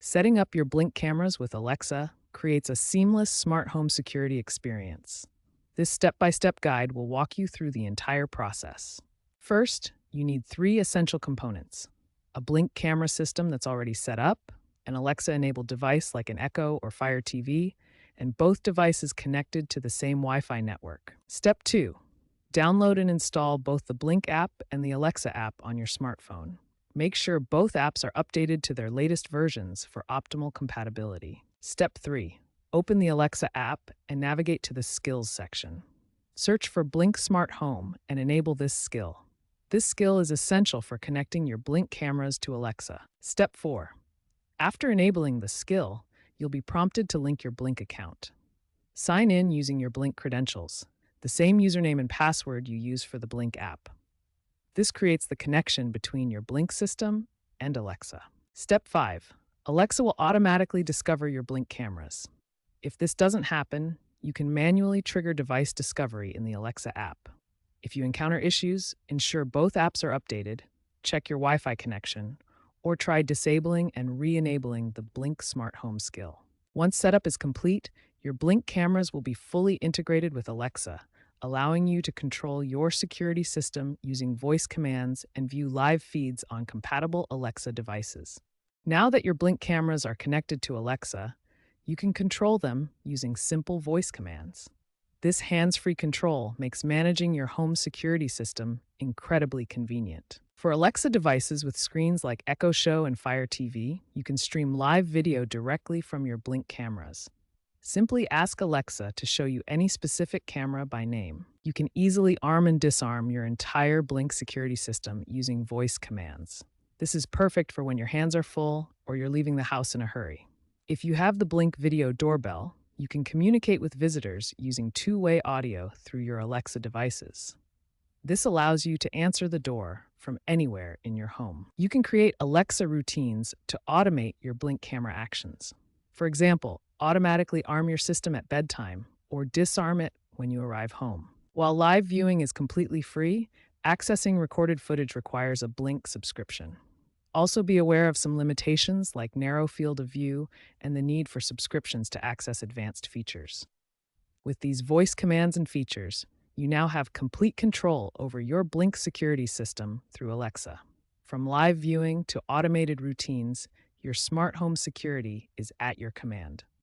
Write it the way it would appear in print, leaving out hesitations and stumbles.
Setting up your Blink cameras with Alexa creates a seamless smart home security experience. This step by step guide will walk you through the entire process. First, you need three essential components: a Blink camera system that's already set up, an Alexa enabled device like an Echo or Fire TV, and both devices connected to the same Wi Fi network. Step 2: download and install both the Blink app and the Alexa app on your smartphone. Make sure both apps are updated to their latest versions for optimal compatibility. Step 3: open the Alexa app and navigate to the Skills section. Search for Blink Smart Home and enable this skill. This skill is essential for connecting your Blink cameras to Alexa. Step 4: after enabling the skill, you'll be prompted to link your Blink account. Sign in using your Blink credentials, the same username and password you use for the Blink app. This creates the connection between your Blink system and Alexa. Step 5: Alexa will automatically discover your Blink cameras. If this doesn't happen, you can manually trigger device discovery in the Alexa app. If you encounter issues, ensure both apps are updated, check your Wi Fi connection, or try disabling and re enabling the Blink Smart Home skill. Once setup is complete, your Blink cameras will be fully integrated with Alexa, allowing you to control your security system using voice commands and view live feeds on compatible Alexa devices. Now that your Blink cameras are connected to Alexa, you can control them using simple voice commands. This hands-free control makes managing your home security system incredibly convenient. For Alexa devices with screens like Echo Show and Fire TV, you can stream live video directly from your Blink cameras. Simply ask Alexa to show you any specific camera by name. You can easily arm and disarm your entire Blink security system using voice commands. This is perfect for when your hands are full or you're leaving the house in a hurry. If you have the Blink Video Doorbell, you can communicate with visitors using two-way audio through your Alexa devices. This allows you to answer the door from anywhere in your home. You can create Alexa routines to automate your Blink camera actions. For example, automatically arm your system at bedtime or disarm it when you arrive home. While live viewing is completely free, accessing recorded footage requires a Blink subscription. Also be aware of some limitations like narrow field of view and the need for subscriptions to access advanced features. With these voice commands and features, you now have complete control over your Blink security system through Alexa. From live viewing to automated routines, your smart home security is at your command.